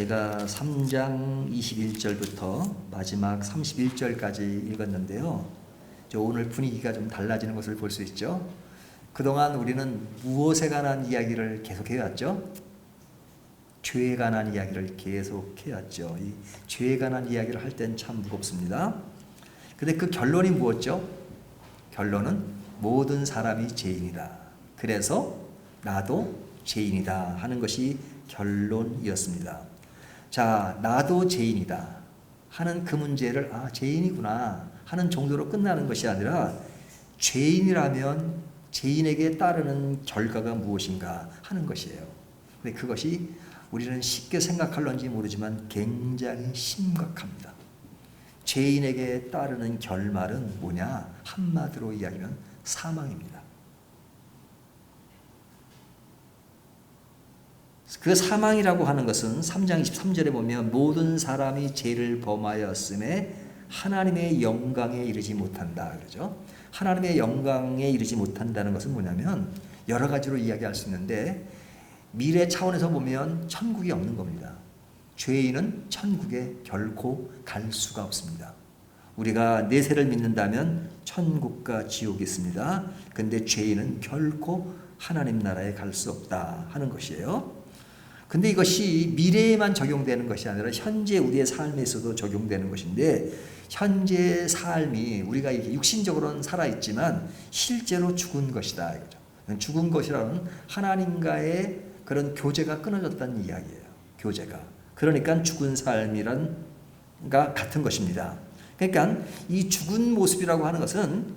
제가 3장 21절부터 마지막 31절까지 읽었는데요. 오늘 분위기가 좀 달라지는 것을 볼 수 있죠. 그동안 우리는 무엇에 관한 이야기를 계속 해왔죠? 죄에 관한 이야기를 계속 해왔죠. 이 죄에 관한 이야기를 할 땐 참 무겁습니다. 근데 그 결론이 무엇죠? 결론은 모든 사람이 죄인이다. 그래서 나도 죄인이다 하는 것이 결론이었습니다. 자, 나도 죄인이다 하는 그 문제를 죄인이구나 하는 정도로 끝나는 것이 아니라 죄인이라면 죄인에게 따르는 결과가 무엇인가 하는 것이에요. 근데 그것이 우리는 쉽게 생각할런지 모르지만 굉장히 심각합니다. 죄인에게 따르는 결말은 뭐냐? 한마디로 이야기하면 사망입니다. 그 사망이라고 하는 것은 3장 23절에 보면 모든 사람이 죄를 범하였음에 하나님의 영광에 이르지 못한다 그러죠. 하나님의 영광에 이르지 못한다는 것은 뭐냐면 여러 가지로 이야기할 수 있는데 미래 차원에서 보면 천국이 없는 겁니다. 죄인은 천국에 결코 갈 수가 없습니다. 우리가 내세를 믿는다면 천국과 지옥이 있습니다. 근데 죄인은 결코 하나님 나라에 갈 수 없다 하는 것이에요. 근데 이것이 미래에만 적용되는 것이 아니라 현재 우리의 삶에서도 적용되는 것인데 현재 삶이 우리가 이렇게 육신적으로는 살아있지만 실제로 죽은 것이다 이거죠. 죽은 것이라는 하나님과의 그런 교제가 끊어졌다는 이야기예요. 교제가. 그러니까 죽은 삶이란가 같은 것입니다. 그러니까 이 죽은 모습이라고 하는 것은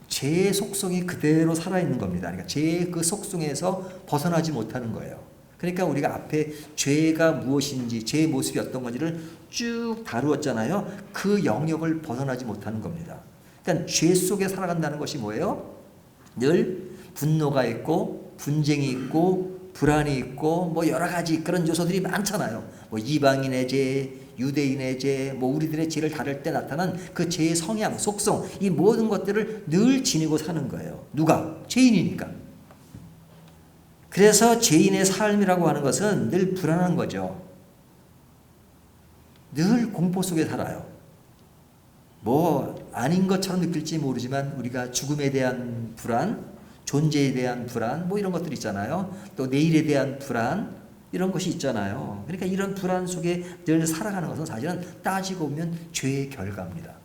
죄의 속성이 그대로 살아있는 겁니다. 그러니까 죄의 그 속성에서 벗어나지 못하는 거예요. 그러니까 우리가 앞에 죄가 무엇인지 죄의 모습이 어떤 건지를 쭉 다루었잖아요. 그 영역을 벗어나지 못하는 겁니다. 그러니까 죄 속에 살아간다는 것이 뭐예요? 늘 분노가 있고 분쟁이 있고 불안이 있고 뭐 여러 가지 그런 요소들이 많잖아요. 뭐 이방인의 죄, 유대인의 죄, 뭐 우리들의 죄를 다룰 때 나타난 그 죄의 성향, 속성, 이 모든 것들을 늘 지니고 사는 거예요. 누가? 죄인이니까. 그래서 죄인의 삶이라고 하는 것은 늘 불안한 거죠. 늘 공포 속에 살아요. 뭐 아닌 것처럼 느낄지 모르지만 우리가 죽음에 대한 불안, 존재에 대한 불안, 뭐 이런 것들 있잖아요. 또 내일에 대한 불안, 이런 것이 있잖아요. 그러니까 이런 불안 속에 늘 살아가는 것은 사실은 따지고 보면 죄의 결과입니다.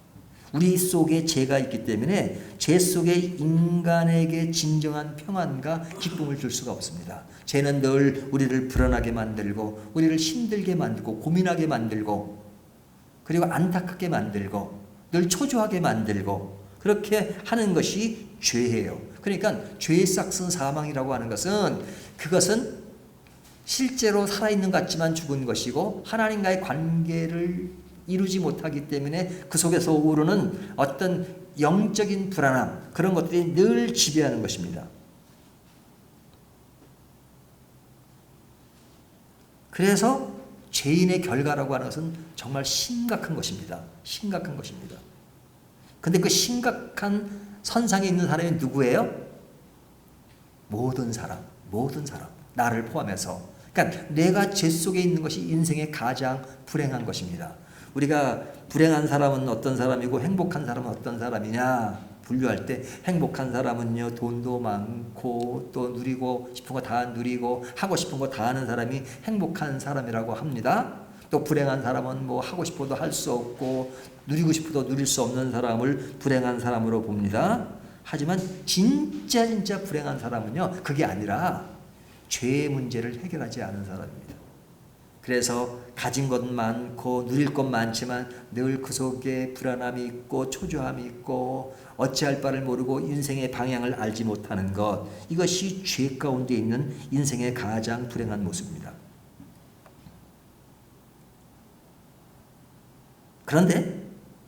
우리 속에 죄가 있기 때문에 죄 속에 인간에게 진정한 평안과 기쁨을 줄 수가 없습니다. 죄는 늘 우리를 불안하게 만들고 우리를 힘들게 만들고 고민하게 만들고 그리고 안타깝게 만들고 늘 초조하게 만들고 그렇게 하는 것이 죄예요. 그러니까 죄의 싹슨 사망이라고 하는 것은 그것은 실제로 살아있는 것 같지만 죽은 것이고 하나님과의 관계를 이루지 못하기 때문에 그 속에서 오르는 어떤 영적인 불안함 그런 것들이 늘 지배하는 것입니다. 그래서 죄인의 결과라고 하는 것은 정말 심각한 것입니다. 심각한 것입니다. 근데 그 심각한 선상에 있는 사람이 누구예요? 모든 사람, 나를 포함해서. 그러니까 내가 죄 속에 있는 것이 인생의 가장 불행한 것입니다. 우리가 불행한 사람은 어떤 사람이고 행복한 사람은 어떤 사람이냐 분류할 때 행복한 사람은요 돈도 많고 또 누리고 싶은 거 다 누리고 하고 싶은 거 다 하는 사람이 행복한 사람이라고 합니다. 또 불행한 사람은 뭐 하고 싶어도 할 수 없고 누리고 싶어도 누릴 수 없는 사람을 불행한 사람으로 봅니다. 하지만 진짜 불행한 사람은요 그게 아니라 죄의 문제를 해결하지 않은 사람입니다. 그래서 가진 것 많고 누릴 것 많지만 늘 그 속에 불안함이 있고 초조함이 있고 어찌할 바를 모르고 인생의 방향을 알지 못하는 것 이것이 죄 가운데 있는 인생의 가장 불행한 모습입니다. 그런데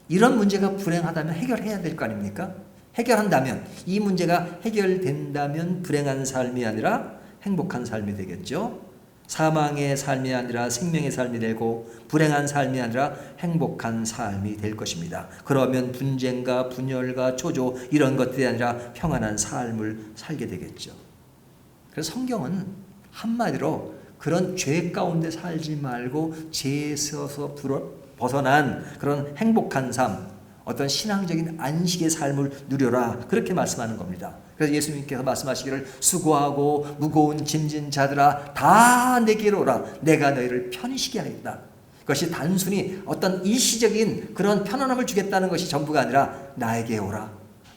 이런 문제가 불행하다면 해결해야 될 거 아닙니까? 해결한다면 이 문제가 해결된다면 불행한 삶이 아니라 행복한 삶이 되겠죠. 사망의 삶이 아니라 생명의 삶이 되고 불행한 삶이 아니라 행복한 삶이 될 것입니다. 그러면 분쟁과 분열과 초조 이런 것들이 아니라 평안한 삶을 살게 되겠죠. 그래서 성경은 한마디로 그런 죄 가운데 살지 말고 죄에서 벗어난 그런 행복한 삶, 어떤 신앙적인 안식의 삶을 누려라. 그렇게 말씀하는 겁니다. 그래서 예수님께서 말씀하시기를 수고하고 무거운 짐진 자들아 다 내게로 오라. 내가 너희를 편히 쉬게 하겠다. 그것이 단순히 어떤 일시적인 그런 편안함을 주겠다는 것이 전부가 아니라 나에게 오라.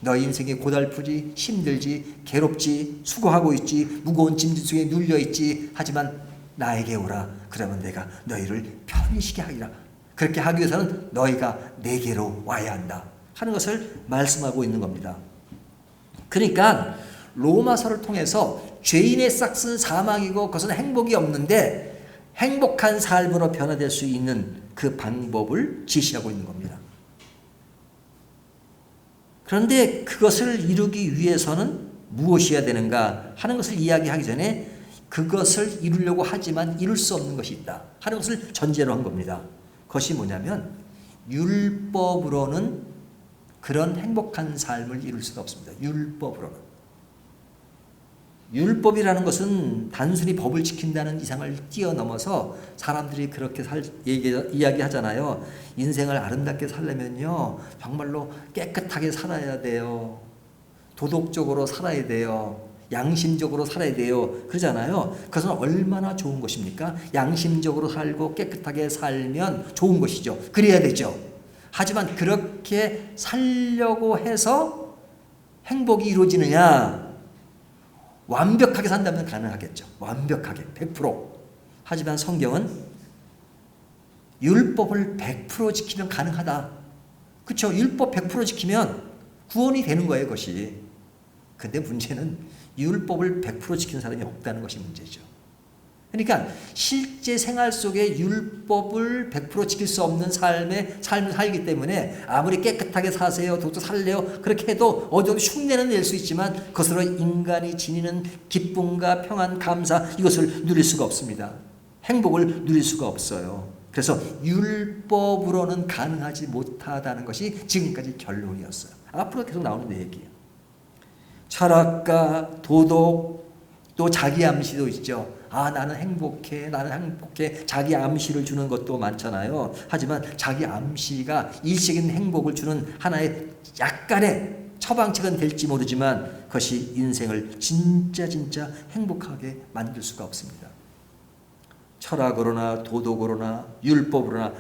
너희 인생이 고달프지, 힘들지, 괴롭지, 수고하고 있지, 무거운 짐진 속에 눌려있지. 하지만 나에게 오라. 그러면 내가 너희를 편히 쉬게 하리라. 그렇게 하기 위해서는 너희가 내게로 와야 한다 하는 것을 말씀하고 있는 겁니다. 그러니까 로마서를 통해서 죄인의 싹은 사망이고 그것은 행복이 없는데 행복한 삶으로 변화될 수 있는 그 방법을 지시하고 있는 겁니다. 그런데 그것을 이루기 위해서는 무엇이 해야 되는가 하는 것을 이야기하기 전에 그것을 이루려고 하지만 이룰 수 없는 것이 있다 하는 것을 전제로 한 겁니다. 그것이 뭐냐면 율법으로는 그런 행복한 삶을 이룰 수가 없습니다. 율법으로는. 율법이라는 것은 단순히 법을 지킨다는 이상을 뛰어넘어서 사람들이 그렇게 이야기하잖아요. 인생을 아름답게 살려면요 정말로 깨끗하게 살아야 돼요. 도덕적으로 살아야 돼요. 양심적으로 살아야 돼요. 그러잖아요. 그것은 얼마나 좋은 것입니까? 양심적으로 살고 깨끗하게 살면 좋은 것이죠. 그래야 되죠. 하지만 그렇게 살려고 해서 행복이 이루어지느냐? 완벽하게 산다면 가능하겠죠. 완벽하게 100%. 하지만 성경은 율법을 100% 지키면 가능하다. 그렇죠? 율법 100% 지키면 구원이 되는 거예요. 그것이. 근데 문제는 율법을 100% 지키는 사람이 없다는 것이 문제죠. 그러니까 실제 생활 속에 율법을 100% 지킬 수 없는 삶을 살기 때문에 아무리 깨끗하게 사세요, 도도 살래요 그렇게 해도 어느 정도 흉내는 낼 수 있지만 그것으로 인간이 지니는 기쁨과 평안, 감사 이것을 누릴 수가 없습니다. 행복을 누릴 수가 없어요. 그래서 율법으로는 가능하지 못하다는 것이 지금까지 결론이었어요. 앞으로 계속 나오는 내 얘기예요. 철학과 도덕 또 자기 암시도 있죠. 나는 행복해, 나는 행복해. 자기 암시를 주는 것도 많잖아요. 하지만 자기 암시가 일시적인 행복을 주는 하나의 약간의 처방책은 될지 모르지만 그것이 인생을 진짜 행복하게 만들 수가 없습니다. 철학으로나 도덕으로나 율법으로나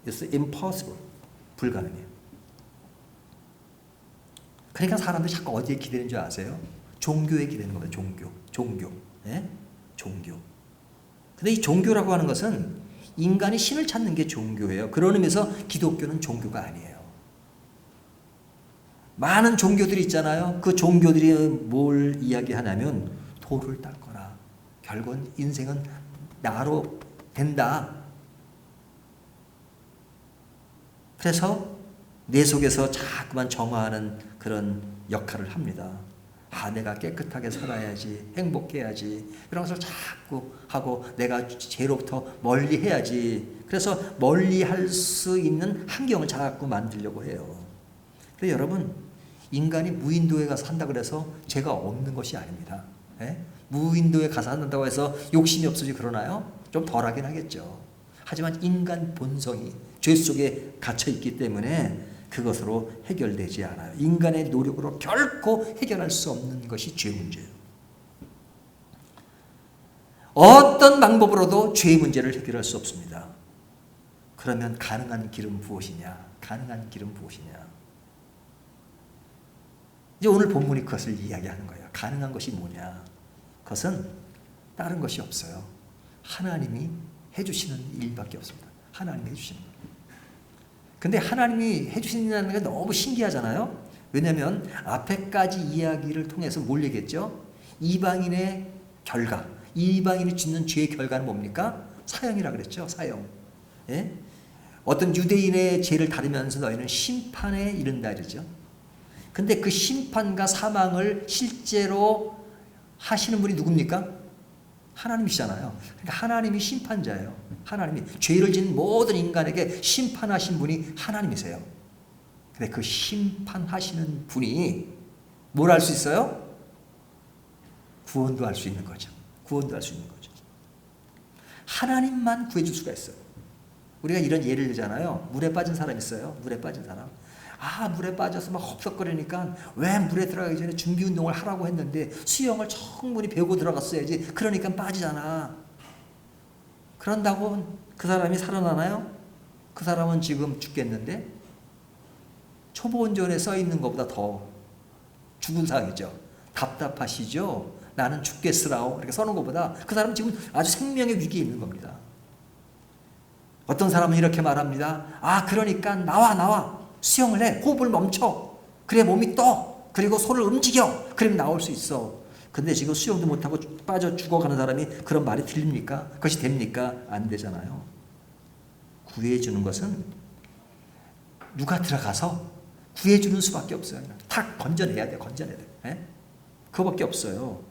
it's impossible. 불가능해요. 그러니까 사람들이 자꾸 어디에 기대는 줄 아세요? 종교에 기대는 겁니다. 종교. 네? 종교. 근데 이 종교라고 하는 것은 인간이 신을 찾는 게 종교예요. 그런 의미에서 기독교는 종교가 아니에요. 많은 종교들이 있잖아요. 그 종교들이 뭘 이야기하냐면 도를 닦거라. 결국은 인생은 나로 된다. 그래서 내 속에서 자꾸만 정화하는 그런 역할을 합니다. 내가 깨끗하게 살아야지, 행복해야지, 이런 것을 자꾸 하고 내가 죄로부터 멀리 해야지. 그래서 멀리 할 수 있는 환경을 자꾸 만들려고 해요. 그래서 여러분, 인간이 무인도에 가서 산다 그래서 죄가 없는 것이 아닙니다. 예? 무인도에 가서 산다고 해서 욕심이 없어지 그러나요? 좀 덜하긴 하겠죠. 하지만 인간 본성이 죄 속에 갇혀 있기 때문에 그것으로 해결되지 않아요. 인간의 노력으로 결코 해결할 수 없는 것이 죄 문제예요. 어떤 방법으로도 죄 문제를 해결할 수 없습니다. 그러면 가능한 길은 무엇이냐? 가능한 길은 무엇이냐? 이제 오늘 본문이 그것을 이야기하는 거예요. 가능한 것이 뭐냐? 그것은 다른 것이 없어요. 하나님이 해주시는 일밖에 없습니다. 하나님이 해주시는 것. 근데 하나님이 해주신다는 게 너무 신기하잖아요. 왜냐하면 앞에까지 이야기를 통해서 뭘 얘기했죠? 이방인의 결과, 이방인이 짓는 죄의 결과는 뭡니까? 사형이라 그랬죠. 사형. 예? 어떤 유대인의 죄를 다루면서 너희는 심판에 이른다 그러죠. 근데 그 심판과 사망을 실제로 하시는 분이 누굽니까? 하나님이시잖아요. 그러니까 하나님이 심판자예요. 하나님이 죄를 지은 모든 인간에게 심판하신 분이 하나님이세요. 근데 그 심판하시는 분이 뭘 할 수 있어요? 구원도 할 수 있는 거죠. 구원도 할 수 있는 거죠. 하나님만 구해줄 수가 있어요. 우리가 이런 예를 들잖아요. 물에 빠진 사람 있어요. 물에 빠진 사람. 물에 빠져서 막 헉석거리니까 왜 물에 들어가기 전에 준비 운동을 하라고 했는데 수영을 충분히 배우고 들어갔어야지. 그러니까 빠지잖아. 그런다고 그 사람이 살아나나요? 그 사람은 지금 죽겠는데 초보 운전에 써 있는 것보다 더 죽은 상이죠. 답답하시죠? 나는 죽겠으라고 이렇게 써놓은 것보다 그 사람은 지금 아주 생명의 위기에 있는 겁니다. 어떤 사람은 이렇게 말합니다. 그러니까 나와 수영을 해. 호흡을 멈춰. 그래 몸이 떠. 그리고 손을 움직여. 그럼 나올 수 있어. 근데 지금 수영도 못하고 빠져 죽어가는 사람이 그런 말이 들립니까? 그것이 됩니까? 안 되잖아요. 구해주는 것은 누가 들어가서 구해주는 수밖에 없어요. 탁 건져내야 돼. 그거밖에 없어요.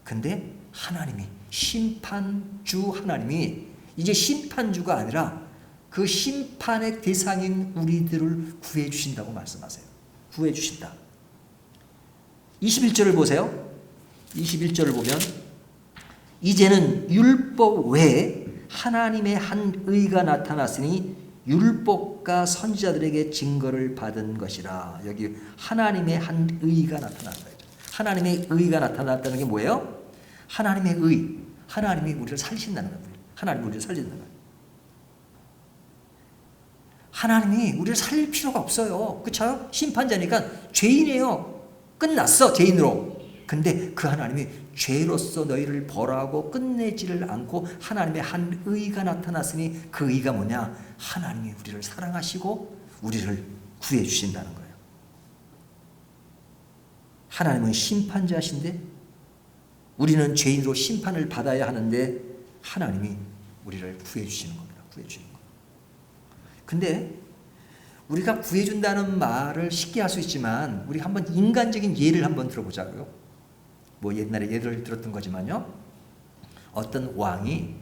근데 하나님이 심판주 하나님이 이제 심판주가 아니라 그 심판의 대상인 우리들을 구해주신다고 말씀하세요. 구해주신다. 21절을 보세요. 21절을 보면 이제는 율법 외에 하나님의 한 의가 나타났으니 율법과 선지자들에게 증거를 받은 것이라. 여기 하나님의 한 의가 나타났다. 하나님의 의가 나타났다는 게 뭐예요? 하나님의 의. 하나님이 우리를 살리신다는 거예요. 하나님이 우리를 살린다는 거예요. 하나님이 우리를 살릴 필요가 없어요. 그렇죠? 심판자니까 죄인이에요. 끝났어. 죄인으로. 근데 그 하나님이 죄로서 너희를 벌하고 끝내지를 않고 하나님의 한 의가 나타났으니 그 의가 뭐냐? 하나님이 우리를 사랑하시고 우리를 구해 주신다는 거예요. 하나님은 심판자신데 우리는 죄인으로 심판을 받아야 하는데 하나님이 우리를 구해 주시는 겁니다. 구해 주시는 거예요. 근데 우리가 구해 준다는 말을 쉽게 할 수 있지만 우리 한번 인간적인 예를 한번 들어보자고요. 뭐 옛날에 예를 들었던 거지만요. 어떤 왕이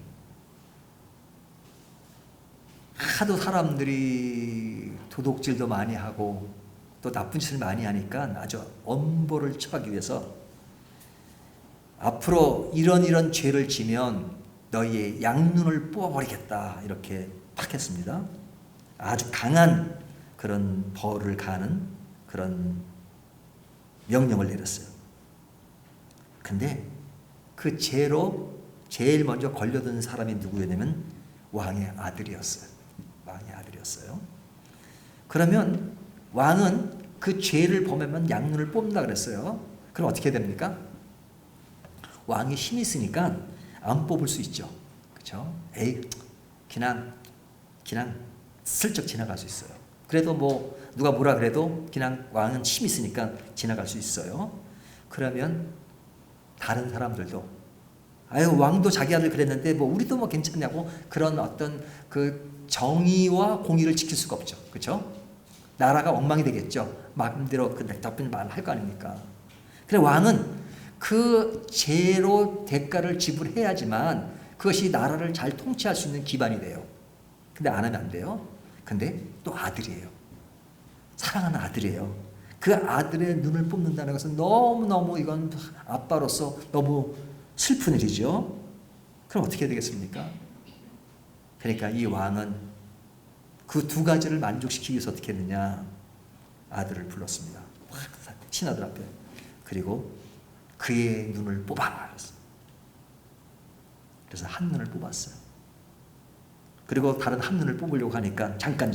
하도 사람들이 도둑질도 많이 하고 또 나쁜 짓을 많이 하니까 아주 엄벌을 처하기 위해서 앞으로 이런 죄를 지면 너희의 양눈을 뽑아버리겠다 이렇게 탁 했습니다. 아주 강한 그런 벌을 가하는 그런 명령을 내렸어요. 근데 그 죄로 제일 먼저 걸려든 사람이 누구였냐면 왕의 아들이었어요. 왕의 아들이었어요. 그러면 왕은 그 죄를 범하면 양눈을 뽑는다 그랬어요. 그럼 어떻게 됩니까? 왕이 힘이 있으니까 안 뽑을 수 있죠. 그렇죠? 그냥 슬쩍 지나갈 수 있어요. 그래도 뭐 누가 뭐라 그래도 그냥 왕은 힘이 있으니까 지나갈 수 있어요. 그러면 다른 사람들도 왕도 자기 아들 그랬는데 뭐 우리도 뭐 괜찮냐고 그런 어떤 그 정의와 공의를 지킬 수가 없죠. 그렇죠? 나라가 엉망이 되겠죠. 마음대로 그 나쁜 말 할 거 아닙니까? 그래 왕은 그 죄로 대가를 지불해야지만 그것이 나라를 잘 통치할 수 있는 기반이 돼요. 근데 안 하면 안 돼요. 근데 또 아들이에요. 사랑하는 아들이에요. 그 아들의 눈을 뽑는다는 것은 너무너무 이건 아빠로서 너무 슬픈 일이죠. 그럼 어떻게 되겠습니까? 그러니까 이 왕은 그 두 가지를 만족시키기 위해서 어떻게 했느냐? 아들을 불렀습니다. 신하들 앞에. 그리고 그의 눈을 뽑아라. 그래서 한 눈을 뽑았어요. 그리고 다른 한 눈을 뽑으려고 하니까 잠깐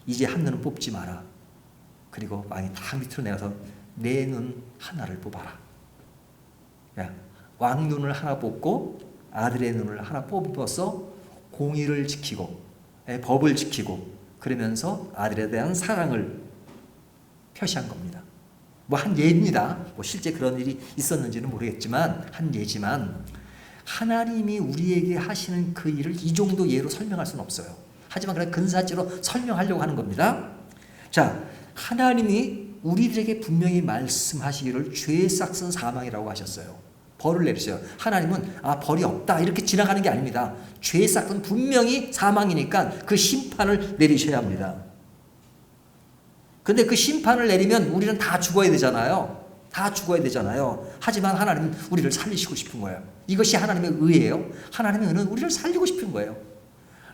이제 한 눈은 뽑지 마라. 그리고 왕이 다 밑으로 내려서 내 눈 하나를 뽑아라. 왕 눈을 하나 뽑고 아들의 눈을 하나 뽑아서 공의를 지키고 법을 지키고 그러면서 아들에 대한 사랑을 표시한 겁니다. 뭐 한 예입니다. 뭐 실제 그런 일이 있었는지는 모르겠지만 한 예지만 하나님이 우리에게 하시는 그 일을 이 정도 예로 설명할 수는 없어요. 하지만 그냥 근사치로 설명하려고 하는 겁니다. 자, 하나님이 우리들에게 분명히 말씀하시기를 죄의 싹은 사망이라고 하셨어요. 벌을 내리셔요. 하나님은 벌이 없다 이렇게 지나가는 게 아닙니다. 죄의 싹은 분명히 사망이니까 그 심판을 내리셔야 합니다. 근데 그 심판을 내리면 우리는 다 죽어야 되잖아요. 다 죽어야 되잖아요. 하지만 하나님은 우리를 살리시고 싶은 거예요. 이것이 하나님의 의예요. 하나님의 의는 우리를 살리고 싶은 거예요.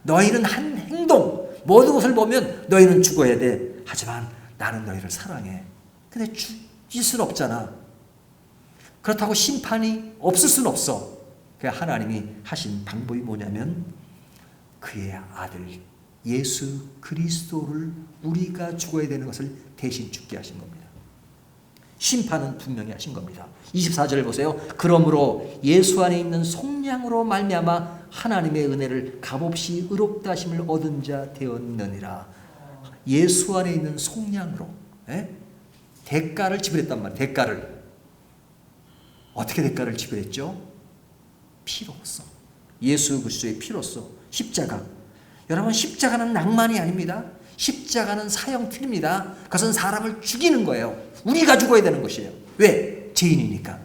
너희는 한 행동, 모든 것을 보면 너희는 죽어야 돼. 하지만 나는 너희를 사랑해. 근데 죽일 수는 없잖아. 그렇다고 심판이 없을 수는 없어. 그러니까 하나님이 하신 방법이 뭐냐면 그의 아들 예수 그리스도를 우리가 죽어야 되는 것을 대신 죽게 하신 겁니다. 심판은 분명히 하신 겁니다. 24절을 보세요. 그러므로 예수 안에 있는 속량으로 말미암아 하나님의 은혜를 값없이 의롭다 하심을 얻은 자 되었느니라. 예수 안에 있는 속량으로 대가를 지불했단 말이에요. 대가를. 어떻게 대가를 지불했죠? 피로써. 예수 그리스도의 피로써. 십자가. 여러분, 십자가는 낭만이 아닙니다. 십자가는 사형틀입니다. 그것은 사람을 죽이는 거예요. 우리가 죽어야 되는 것이에요. 왜? 죄인이니까.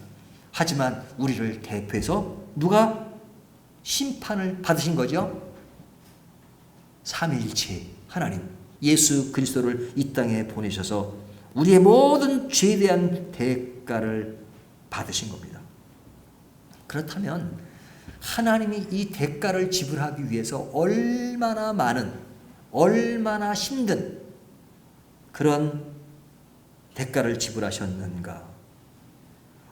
하지만 우리를 대표해서 누가 심판을 받으신 거죠? 삼위일체 하나님 예수 그리스도를 이 땅에 보내셔서 우리의 모든 죄에 대한 대가를 받으신 겁니다. 그렇다면 하나님이 이 대가를 지불하기 위해서 얼마나 많은, 얼마나 힘든 그런 대가를 지불하셨는가.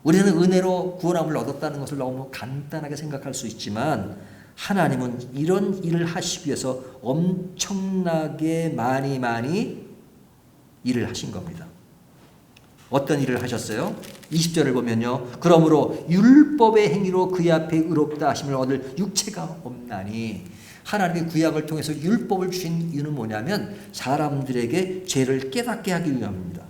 우리는 은혜로 구원함을 얻었다는 것을 너무 간단하게 생각할 수 있지만 하나님은 이런 일을 하시기 위해서 엄청나게 많이 일을 하신 겁니다. 어떤 일을 하셨어요? 20절을 보면요. 그러므로 율법의 행위로 그의 앞에 의롭다 하심을 얻을 육체가 없나니. 하나님의 구약을 통해서 율법을 주신 이유는 뭐냐면 사람들에게 죄를 깨닫게 하기 위함입니다.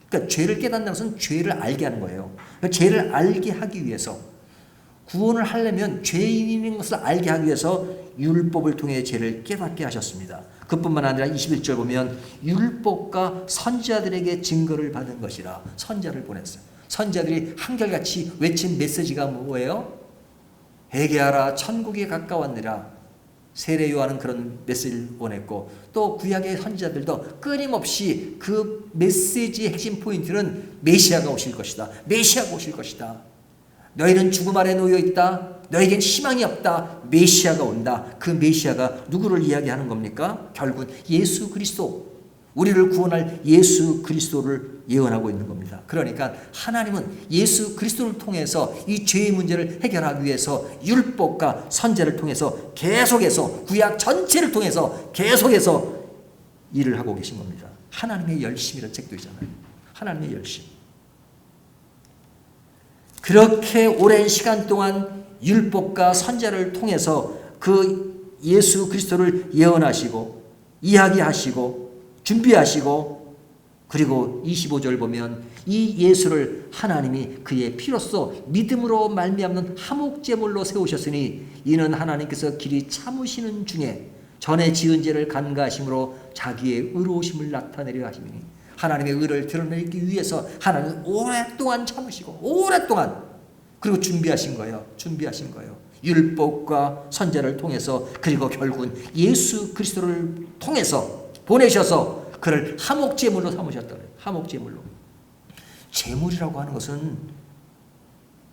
그러니까 죄를 깨닫는 것은 죄를 알게 하는 거예요. 그러니까 죄를 알게 하기 위해서, 구원을 하려면 죄인인 것을 알게 하기 위해서 율법을 통해 죄를 깨닫게 하셨습니다. 그뿐만 아니라 21절 보면 율법과 선지자들에게 증거를 받은 것이라. 선지자를 보냈어요. 선지자들이 한결같이 외친 메시지가 뭐예요? 회개하라, 천국이 가까웠느라. 세례 요한은 그런 메시지를 보냈고, 또 구약의 선지자들도 끊임없이 그 메시지의 핵심 포인트는 메시아가 오실 것이다. 메시아가 오실 것이다. 너희는 죽음 아래 놓여 있다. 너에겐 희망이 없다. 메시아가 온다. 그 메시아가 누구를 이야기하는 겁니까? 결국은 예수 그리스도, 우리를 구원할 예수 그리스도를 예언하고 있는 겁니다. 그러니까 하나님은 예수 그리스도를 통해서 이 죄의 문제를 해결하기 위해서 율법과 선지자를 통해서 계속해서, 구약 전체를 통해서 계속해서 일을 하고 계신 겁니다. 하나님의 열심이라는 책도 있잖아요. 하나님의 열심. 그렇게 오랜 시간 동안 율법과 선지자를 통해서 그 예수 그리스도를 예언하시고 이야기하시고 준비하시고, 그리고 25절 보면 이 예수를 하나님이 그의 피로써 믿음으로 말미암는 화목제물로 세우셨으니 이는 하나님께서 길이 참으시는 중에 전에 지은 죄를 간과하심으로 자기의 의로우심을 나타내려 하심이니. 하나님의 의를 드러내기 위해서 하나님은 오랫동안 참으시고 오랫동안, 그리고 준비하신 거예요. 준비하신 거예요. 율법과 선지자를 통해서, 그리고 결국은 예수 그리스도를 통해서 보내셔서 그를 화목제물로 삼으셨다 그래요. 화목제물로. 제물이라고 하는 것은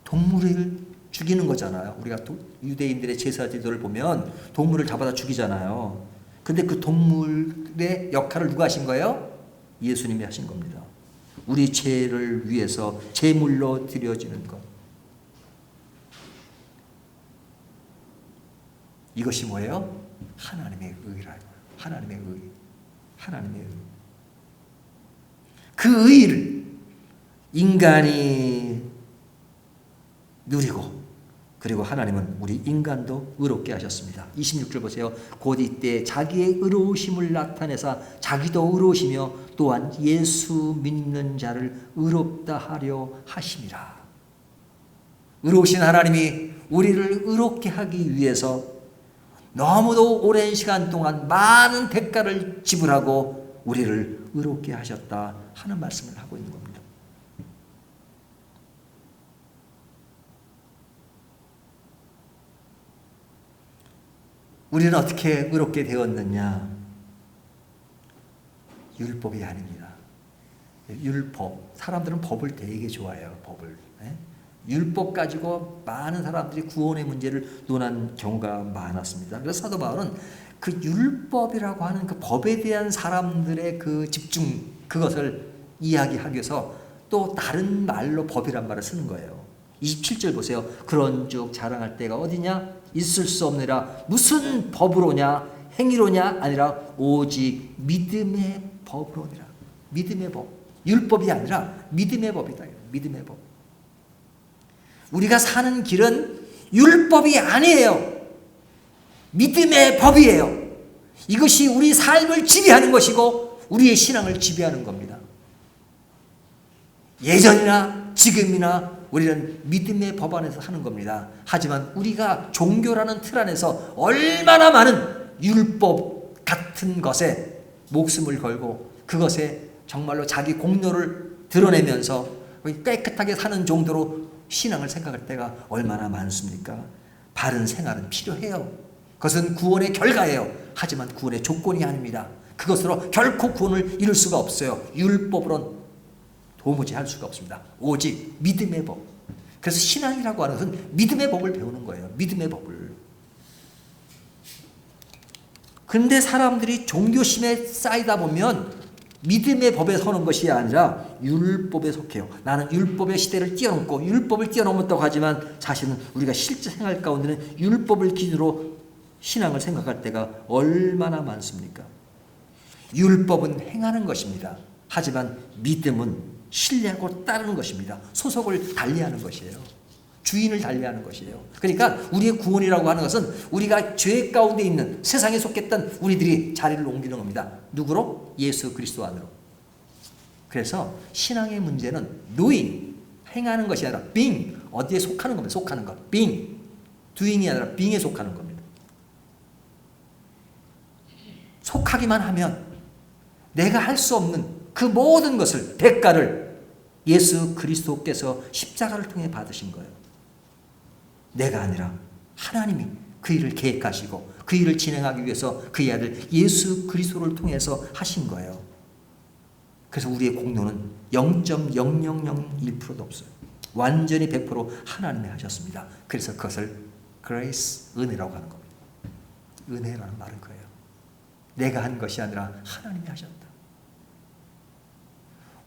동물을 죽이는 거잖아요. 우리가 유대인들의 제사 제도를 보면 동물을 잡아다 죽이잖아요. 근데 그 동물의 역할을 누가 하신 거예요? 예수님이 하신 겁니다. 우리 죄를 위해서 제물로 드려지는 것. 이것이 뭐예요? 하나님의 의라고. 하나님의 의. 하나님의 의. 그 의를 인간이 누리고, 그리고 하나님은 우리 인간도 의롭게 하셨습니다. 26절 보세요. 곧 이때 자기의 의로우심을 나타내사 자기도 의로우시며 또한 예수 믿는 자를 의롭다 하려 하심이라. 의로우신 하나님이 우리를 의롭게 하기 위해서 너무도 오랜 시간 동안 많은 대가를 지불하고 우리를 의롭게 하셨다 하는 말씀을 하고 있는 겁니다. 우리는 어떻게 의롭게 되었느냐? 율법이 아닙니다. 율법. 사람들은 법을 되게 좋아해요. 법을. 율법 가지고 많은 사람들이 구원의 문제를 논한 경우가 많았습니다. 그래서 사도 바울은 그 율법이라고 하는 그 법에 대한 사람들의 그 집중, 그것을 이야기하기 위해서 또 다른 말로 법이란 말을 쓰는 거예요. 27절 보세요. 그런즉 자랑할 때가 어디냐? 있을 수 없느라. 무슨 법으로냐? 행위로냐? 아니라 오직 믿음의 법으로니라. 믿음의 법. 율법이 아니라 믿음의 법이다. 믿음의 법. 우리가 사는 길은 율법이 아니에요. 믿음의 법이에요. 이것이 우리 삶을 지배하는 것이고 우리의 신앙을 지배하는 겁니다. 예전이나 지금이나 우리는 믿음의 법 안에서 하는 겁니다. 하지만 우리가 종교라는 틀 안에서 얼마나 많은 율법 같은 것에 목숨을 걸고 그것에 정말로 자기 공로를 드러내면서 깨끗하게 사는 정도로 신앙을 생각할 때가 얼마나 많습니까? 바른 생활은 필요해요. 그것은 구원의 결과예요. 하지만 구원의 조건이 아닙니다. 그것으로 결코 구원을 이룰 수가 없어요. 율법으로는 도무지 할 수가 없습니다. 오직 믿음의 법. 그래서 신앙이라고 하는 것은 믿음의 법을 배우는 거예요. 믿음의 법을. 그런데 사람들이 종교심에 쌓이다 보면 믿음의 법에 서는 것이 아니라 율법에 속해요. 나는 율법의 시대를 뛰어넘고 율법을 뛰어넘었다고 하지만 사실은 우리가 실제 생활 가운데는 율법을 기준으로 신앙을 생각할 때가 얼마나 많습니까? 율법은 행하는 것입니다. 하지만 믿음은 신뢰하고 따르는 것입니다. 소속을 달리하는 것이에요. 주인을 달리하는 것이에요. 그러니까 우리의 구원이라고 하는 것은 우리가 죄 가운데 있는 세상에 속했던 우리들이 자리를 옮기는 겁니다. 누구로? 예수 그리스도 안으로. 그래서 신앙의 문제는 doing, 행하는 것이 아니라 being, 어디에 속하는 겁니다. 속하는 것. being, doing이 아니라 being에 속하는 겁니다. 속하기만 하면 내가 할 수 없는 그 모든 것을, 대가를 예수 그리스도께서 십자가를 통해 받으신 거예요. 내가 아니라 하나님이 그 일을 계획하시고 그 일을 진행하기 위해서 그의 아들 예수 그리스도를 통해서 하신 거예요. 그래서 우리의 공로는 0.0001%도 없어요. 완전히 100% 하나님이 하셨습니다. 그래서 그것을 grace, 은혜라고 하는 겁니다. 은혜라는 말은 그예요. 내가 한 것이 아니라 하나님이 하셨다.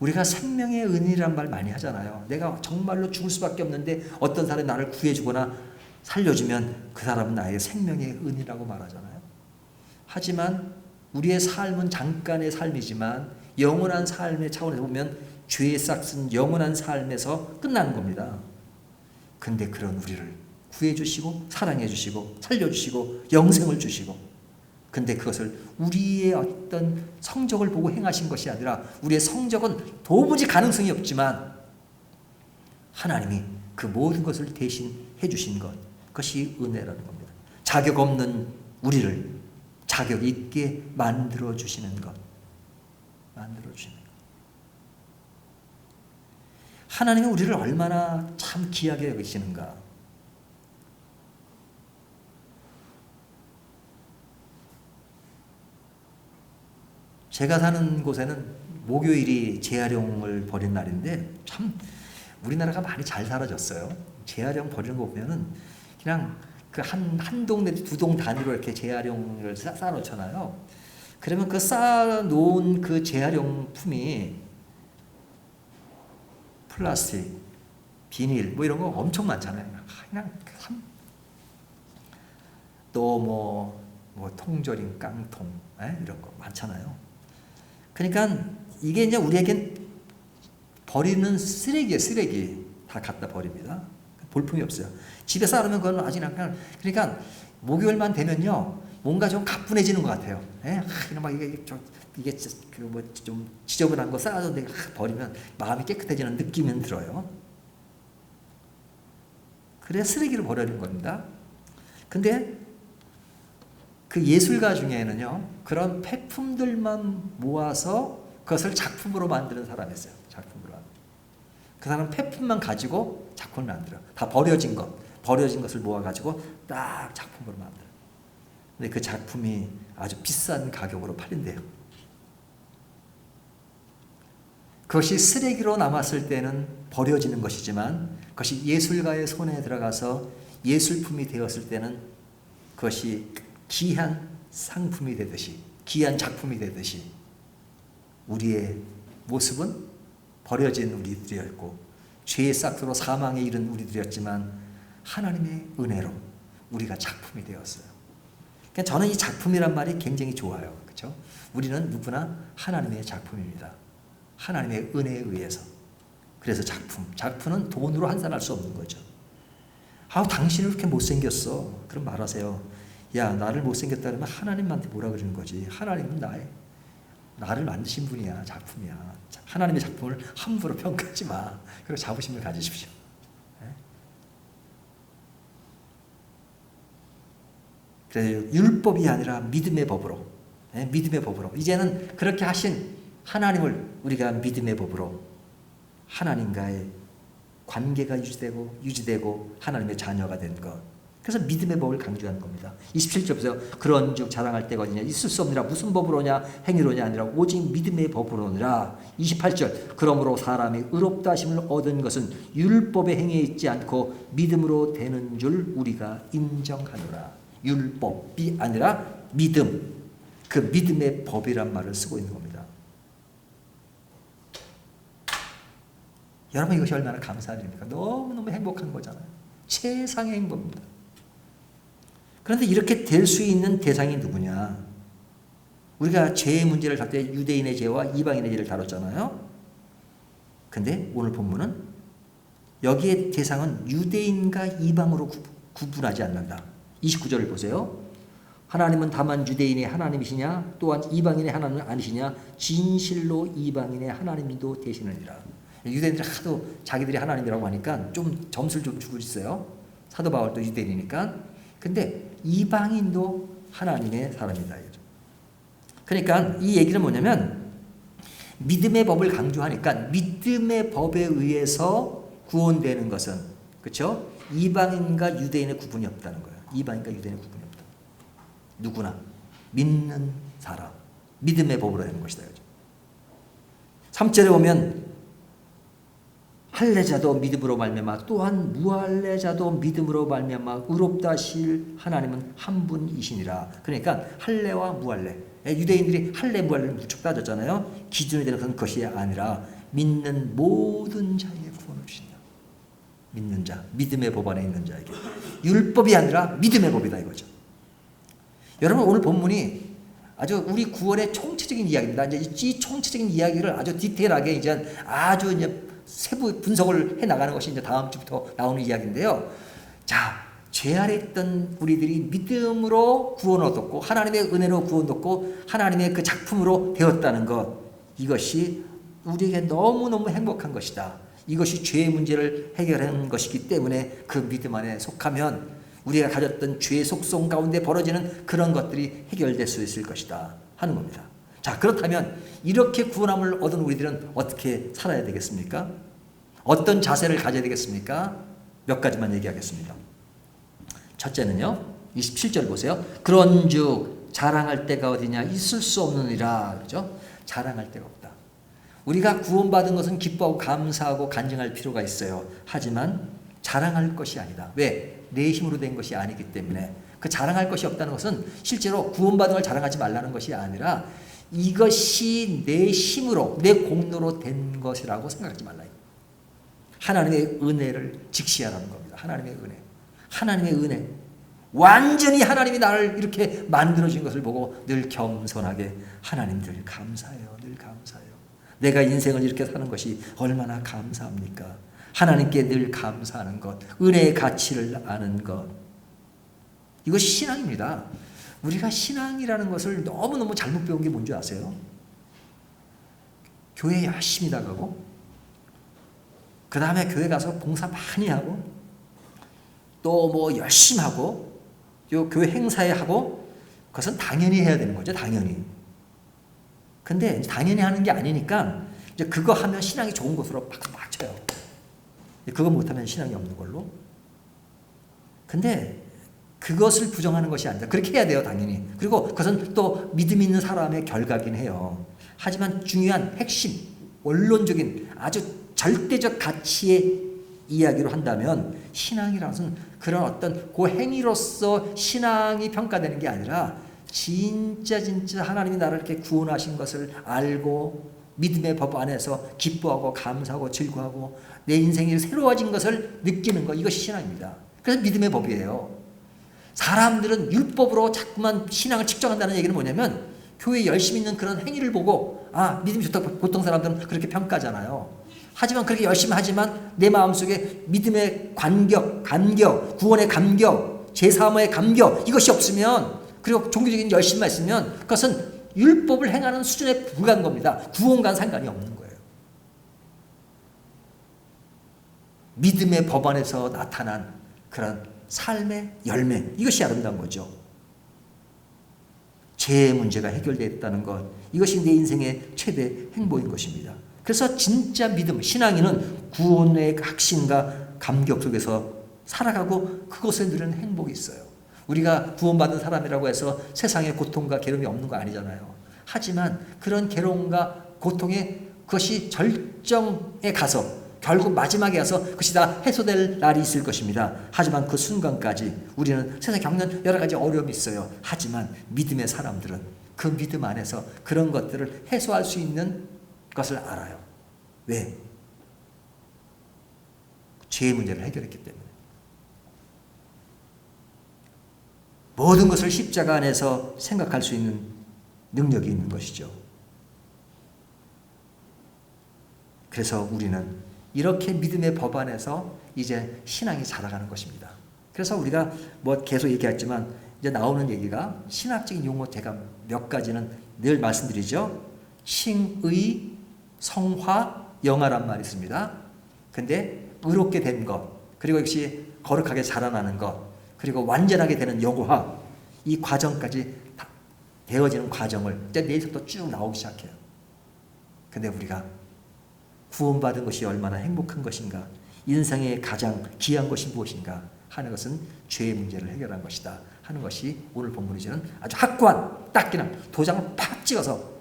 우리가 생명의 은이라는 말 많이 하잖아요. 내가 정말로 죽을 수밖에 없는데 어떤 사람이 나를 구해주거나 살려주면 그 사람은 나의 생명의 은이라고 말하잖아요. 하지만 우리의 삶은 잠깐의 삶이지만 영원한 삶의 차원에서 보면 죄에 싹쓴 영원한 삶에서 끝나는 겁니다. 근데 그런 우리를 구해주시고 사랑해주시고 살려주시고 영생을 주시고, 근데 그것을 우리의 어떤 성적을 보고 행하신 것이 아니라 우리의 성적은 도무지 가능성이 없지만 하나님이 그 모든 것을 대신 해주신 것, 그것이 은혜라는 겁니다. 자격 없는 우리를 자격 있게 만들어주시는 것. 만들어주시는 것. 하나님이 우리를 얼마나 참 귀하게 여기시는가. 제가 사는 곳에는 목요일이 재활용을 버린 날인데 참 우리나라가 많이 잘 살아졌어요. 재활용 버리는 거 보면은 그냥 그 한 동네 두 동 단위로 이렇게 재활용을 쌓아놓잖아요. 그러면 그 쌓아놓은 그 재활용품이 플라스틱, 비닐 뭐 이런 거 엄청 많잖아요. 그냥 또 뭐 통조림, 깡통 이런 거 많잖아요. 그러니까 이게 이제 우리에겐 버리는 쓰레기예요. 쓰레기 다 갖다 버립니다. 볼품이 없어요. 집에 쌓아놓으면 그건 아직 약간, 그러니까 목요일만 되면요 뭔가 좀 가뿐해지는 것 같아요. 막 이게 좀 지저분한 거 쌓아놓는데 버리면 마음이 깨끗해지는 느낌은 들어요. 그래 쓰레기를 버리는 겁니다. 근데 그 예술가 중에는요 그런 폐품들만 모아서 그것을 작품으로 만드는 사람이 있어요. 작품으로. 그 사람은 폐품만 가지고 작품을 만들어요. 다 버려진 것을 모아가지고 딱 작품으로 만들어요. 근데 그 작품이 아주 비싼 가격으로 팔린대요. 그것이 쓰레기로 남았을 때는 버려지는 것이지만 그것이 예술가의 손에 들어가서 예술품이 되었을 때는 그것이 귀한 상품이 되듯이, 귀한 작품이 되듯이 우리의 모습은 버려진 우리들이었고 죄의 싹으로 사망에 이른 우리들이었지만 하나님의 은혜로 우리가 작품이 되었어요. 그러니까 저는 이 작품이란 말이 굉장히 좋아요. 그렇죠? 우리는 누구나 하나님의 작품입니다. 하나님의 은혜에 의해서. 그래서 작품은 돈으로 환산할 수 없는 거죠. 당신은 그렇게 못생겼어. 그럼 말하세요. 야, 나를 못생겼다 그러면 하나님한테 뭐라 그러는 거지. 하나님은 나를 만드신 분이야. 작품이야. 하나님의 작품을 함부로 평가하지 마. 그리고 자부심을 가지십시오. 그래서 율법이 아니라 믿음의 법으로, 믿음의 법으로 이제는 그렇게 하신 하나님을 우리가 믿음의 법으로 하나님과의 관계가 유지되고 하나님의 자녀가 된 것. 그래서 믿음의 법을 강조하는 겁니다. 27절 보세요. 그런즉 자랑할 때가 어디냐. 있을 수 없느라. 무슨 법으로냐. 행위로냐 아니라 오직 믿음의 법으로니라. 28절. 그러므로 사람이 의롭다 하심을 얻은 것은 율법의 행위에 있지 않고 믿음으로 되는 줄 우리가 인정하노라. 율법이 아니라 믿음. 그 믿음의 법이란 말을 쓰고 있는 겁니다. 여러분 이것이 얼마나 감사한 일입니까? 너무너무 행복한 거잖아요. 최상의 행복입니다. 그런데 이렇게 될 수 있는 대상이 누구냐? 우리가 죄의 문제를 다룰 때 유대인의 죄와 이방인의 죄를 다뤘잖아요. 근데 오늘 본문은 여기에 대상은 유대인과 이방으로 구분하지 않는다. 29절을 보세요. 하나님은 다만 유대인의 하나님이시냐 또한 이방인의 하나님은 아니시냐 진실로 이방인의 하나님도 되시느니라. 유대인들이 하도 자기들이 하나님이라고 하니까 좀 점수를 좀 주고 있어요. 사도 바울도 유대인이니까. 근데 이방인도 하나님의 사람이다. 그러니까 이 얘기는 뭐냐면 믿음의 법을 강조하니까 믿음의 법에 의해서 구원되는 것은, 그렇죠? 이방인과 유대인의 구분이 없다는 거예요. 이방인과 유대인의 구분이 없다. 누구나 믿는 사람, 믿음의 법으로 되는 것이다. 3절에 보면 할례자도 믿음으로 말미암아 또한 무할례자도 믿음으로 말미암아 의롭다 하실 하나님은 한 분이시니라. 그러니까 할례와 무할례, 유대인들이 할례 무할례를 무척 따졌잖아요. 기준이 되는 것이 아니라 믿는 모든 자에게 구원을 주신다. 믿는 자, 믿음의 법 안에 있는 자에게. 율법이 아니라 믿음의 법이다 이거죠. 여러분 오늘 본문이 아주 우리 구원의 총체적인 이야기입니다. 이제 이 총체적인 이야기를 아주 디테일하게 이제 아주 이제 세부 분석을 해 나가는 것이 이제 다음 주부터 나오는 이야기인데요. 자, 죄 아래 있던 우리들이 믿음으로 구원 얻었고 하나님의 은혜로 구원 얻고 하나님의 그 작품으로 되었다는 것, 이것이 우리에게 너무너무 행복한 것이다. 이것이 죄의 문제를 해결하는 것이기 때문에 그 믿음 안에 속하면 우리가 가졌던 죄의 속성 가운데 벌어지는 그런 것들이 해결될 수 있을 것이다 하는 겁니다. 자, 그렇다면 이렇게 구원함을 얻은 우리들은 어떻게 살아야 되겠습니까? 어떤 자세를 가져야 되겠습니까? 몇 가지만 얘기하겠습니다. 첫째는요, 27절 보세요. 그런즉 자랑할 때가 어디냐? 있을 수 없느니라. 그렇죠? 자랑할 데가 없다. 우리가 구원받은 것은 기뻐하고 감사하고 간증할 필요가 있어요. 하지만 자랑할 것이 아니다. 왜? 내 힘으로 된 것이 아니기 때문에. 그 자랑할 것이 없다는 것은 실제로 구원받은 걸 자랑하지 말라는 것이 아니라 이것이 내 힘으로, 내 공로로 된 것이라고 생각하지 말라. 하나님의 은혜를 직시하라는 겁니다. 하나님의 은혜. 하나님의 은혜. 완전히 하나님이 나를 이렇게 만들어준 것을 보고 늘 겸손하게 하나님 늘 감사해요. 늘 감사해요. 내가 인생을 이렇게 사는 것이 얼마나 감사합니까? 하나님께 늘 감사하는 것, 은혜의 가치를 아는 것. 이것이 신앙입니다. 우리가 신앙이라는 것을 너무너무 잘못 배운 게 뭔지 아세요? 교회 열심히 나가고 그 다음에 교회 가서 봉사 많이 하고 또 뭐 열심히 하고 요 교회 행사에 하고 그것은 당연히 해야 되는 거죠. 당연히. 근데 당연히 하는 게 아니니까 이제 그거 하면 신앙이 좋은 것으로 막 맞춰요. 그거 못하면 신앙이 없는 걸로. 근데 그것을 부정하는 것이 아니다. 그렇게 해야 돼요, 당연히. 그리고 그것은 또 믿음 있는 사람의 결과긴 해요. 하지만 중요한 핵심, 원론적인 아주 절대적 가치의 이야기로 한다면 신앙이라는 것은 그런 어떤 그 행위로서 신앙이 평가되는 게 아니라 진짜 하나님이 나를 이렇게 구원하신 것을 알고 믿음의 법 안에서 기뻐하고 감사하고 즐거워하고 내 인생이 새로워진 것을 느끼는 것, 이것이 신앙입니다. 그래서 믿음의 법이에요. 사람들은 율법으로 자꾸만 신앙을 측정한다는 얘기는 뭐냐면 교회에 열심히 있는 그런 행위를 보고 믿음이 좋다고 보통 사람들은 그렇게 평가하잖아요. 하지만 그렇게 열심히 하지만 내 마음속에 믿음의 감격, 구원의 감격, 죄사함의 감격, 이것이 없으면, 그리고 종교적인 열심만 있으면 그것은 율법을 행하는 수준에 불과한 겁니다. 구원과는 상관이 없는 거예요. 믿음의 법 안에서 나타난 그런 삶의 열매, 이것이 아름다운 거죠. 죄의 문제가 해결됐다는 것, 이것이 내 인생의 최대 행복인 것입니다. 그래서 진짜 믿음, 신앙인은 구원의 확신과 감격 속에서 살아가고 그것에 누리는 행복이 있어요. 우리가 구원받은 사람이라고 해서 세상에 고통과 괴로움이 없는 거 아니잖아요. 하지만 그런 괴로움과 고통의 그것이 절정에 가서 결국 마지막에 가서 그것이 다 해소될 날이 있을 것입니다. 하지만 그 순간까지 우리는 세상에 겪는 여러 가지 어려움이 있어요. 하지만 믿음의 사람들은 그 믿음 안에서 그런 것들을 해소할 수 있는 것을 알아요. 왜? 죄의 문제를 해결했기 때문에. 모든 것을 십자가 안에서 생각할 수 있는 능력이 있는 것이죠. 그래서 우리는 이렇게 믿음의 법 안에서 이제 신앙이 자라가는 것입니다. 그래서 우리가 계속 얘기했지만 이제 나오는 얘기가 신학적인 용어 제가 몇 가지는 늘 말씀드리죠. 칭의, 성화, 영화란 말이 있습니다. 근데 의롭게 된 것, 그리고 역시 거룩하게 자라나는 것, 그리고 완전하게 되는 영화, 이 과정까지 다 되어지는 과정을 이제 내일부터 쭉 나오기 시작해요. 근데 우리가 구원받은 것이 얼마나 행복한 것인가, 인생의 가장 귀한 것이 무엇인가 하는 것은 죄의 문제를 해결한 것이다 하는 것이 오늘 본문이 주는 아주 확고한 딱 그냥 도장을 팍 찍어서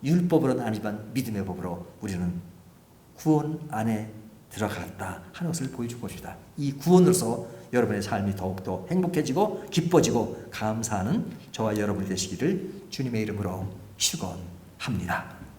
율법으로는 아니지만 믿음의 법으로 우리는 구원 안에 들어갔다 하는 것을 보여준 것이다. 이 구원으로서 여러분의 삶이 더욱더 행복해지고 기뻐지고 감사하는 저와 여러분이 되시기를 주님의 이름으로 축원합니다.